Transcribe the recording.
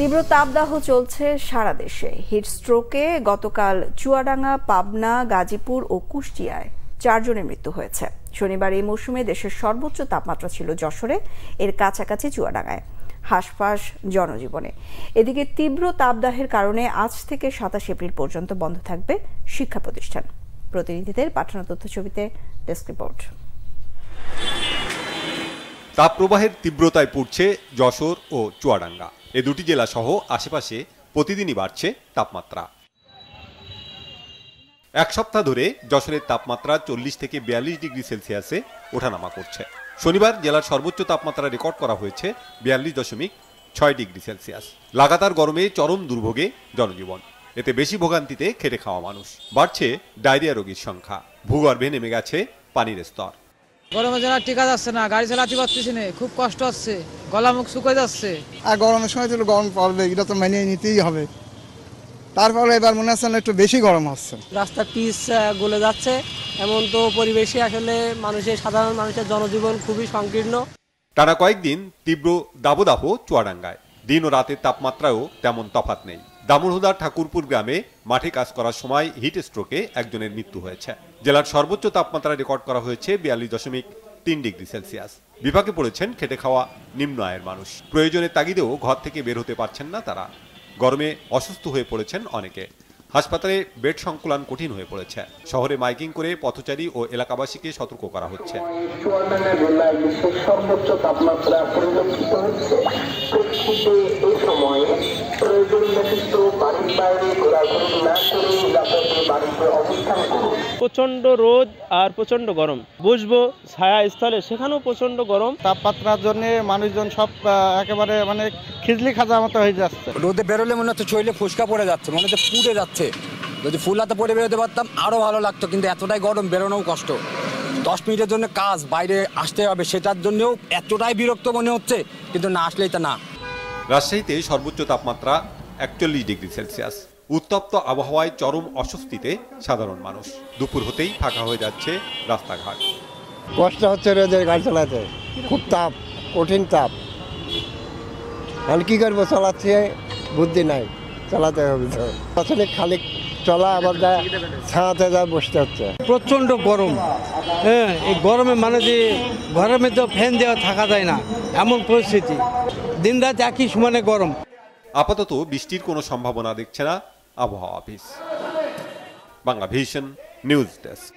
তীব্র তাপদাহ চলছে সারা দেশে। হিটস্ট্রোকে গতকাল চুয়াডাঙ্গা, পাবনা, গাজীপুর ও কুষ্টিয়ায় 4 জনের মৃত্যু হয়েছে। শনিবার এই মৌসুমে দেশের সর্বোচ্চ তাপমাত্রা ছিল যশোরে, এর কাছাকাছি চুয়াডাঙ্গায়। হাঁসফাঁস জনজীবনে। এদিকে তীব্র তাপদাহের কারণে আজ থেকে 27 এপ্রিল পর্যন্ত বন্ধ থাকবে শিক্ষা প্রতিষ্ঠান। প্রতিনিধিদের পাঠানো তথ্যছবিতে ডেস্ক রিপোর্ট। তাপপ্রবাহের তীব্রতায় পড়ছে যশোর ও চুয়াডাঙ্গা। এ দুটি জেলা সহ আশেপাশে প্রতিদিনই বাড়ছে তাপমাত্রা। এক সপ্তাহ ধরে যশোরের তাপমাত্রা 40 থেকে 42 ডিগ্রি সেলসিয়াসে ওঠানামা করছে। শনিবার জেলার সর্বোচ্চ তাপমাত্রা রেকর্ড করা হয়েছে 42.6 ডিগ্রি সেলসিয়াস। লাগাতার গরমে চরম দুর্ভোগে জনজীবন। এতে বেশি ভোগান্তিতে খেটে খাওয়া মানুষ। বাড়ছে ডায়রিয়া রোগীর সংখ্যা। ভূগর্ভে নেমে গেছে পানির স্তর। গরমে যেন টিকা যাচ্ছে না, গাড়ি চালাতে পারতেছি না, খুব কষ্ট হচ্ছে, গলা মুখ শুকিয়ে যাচ্ছে। আর গরমের সময় তো গরম পড়বে, এটা তো মেনে নিতেই হবে। তারপরে এবার মনে হচ্ছে একটু বেশি গরম হচ্ছে। রাস্তার পিচ গলে যাচ্ছে, এমন তো পরিবেশে আসলে সাধারণ মানুষের জনজীবন খুবই সংকীর্ণ। টানা কয়েকদিন তীব্র দাবদাহ চুয়াডাঙ্গায়। দিন ও রাতের তাপমাত্রায়ও তেমন তফাৎ নেই। দামুড়হুদার ঠাকুরপুর গ্রামে মাঠে কাজ করার সময় হিট স্ট্রোকে একজনের মৃত্যু হয়েছে। জেলার সর্বোচ্চ তাপমাত্রা রেকর্ড করা হয়েছে 42.3 ডিগ্রি সেলসিয়াস। বিপাকে পড়েছেন খেটে খাওয়া নিম্ন আয়ের মানুষ। প্রয়োজনের তাগিদেও ঘর থেকে বের হতে পারছেন না তারা। গরমে অসুস্থ হয়ে পড়েছেন অনেকে। হাসপাতালে বেড সংকুলান কঠিন হয়ে পড়েছে। শহরে মাইকিং করে পথচারী ও এলাকাবাসীকে সতর্ক করা হচ্ছে। চুয়াডাঙ্গা জেলায় বিশ্বের সর্বোচ্চ তাপমাত্রা পরিলক্ষিত হচ্ছে। এই সময়ে প্রয়োজন ব্যতীত বাড়ির বাইরে ঘোরাঘুরি না করে নিরাপদে বাড়িতে অবস্থান করুন। প্রচন্ড রোদ আর প্রচন্ড গরম। বসবো ছায়া স্থলে, সেখানেও প্রচন্ড গরম। তাপমাত্রার জন্য মানুষজন সব একেবারে খিজলি খাজা মতো হয়ে যাচ্ছে। রোদে বেরোলে মনে হচ্ছে শরীরে ফুসকা পড়ে যাচ্ছে, মনে হচ্ছে পুড়ে যাচ্ছে। যদি ফুল হাতে পরে বেরোতে পারতাম আরো ভালো লাগতো, কিন্তু এতটাই গরম, বেরোনোও কষ্ট। 10 মিনিটের জন্য কাজ বাইরে আসতে হবে, সেটার জন্যও এতটাই বিরক্ত মনে হচ্ছে, কিন্তু না আসলেই তা না। রাজশাহীতে সর্বোচ্চ তাপমাত্রা 41 ডিগ্রি সেলসিয়াস। উত্তপ্ত আবহাওয়ায় চরম অস্বস্তিতে সাধারণ মানুষ। দুপুর হতেই ফাঁকা হয়ে যাচ্ছে রাস্তাঘাট। কষ্ট হচ্ছে রোদে গাড়ি চালাতে, খুব তাপ, কঠিন তাপ। আমি কি করবো, চালাচ্ছে বুদ্ধি নাই, চালাতে হবে তো। আসলে খালি চলা, আবার ছায়াতে যা বসতে হচ্ছে। প্রচন্ড গরম। হ্যাঁ, এই গরমে যে ঘরের মধ্যে ফ্যান দেওয়া থাকা যায় না, এমন পরিস্থিতি। দিন রাত একই সমানে গরম। আপাতত বৃষ্টির কোনো সম্ভাবনা দেখছে না আবহাওয়া office. Bangla vision news desk.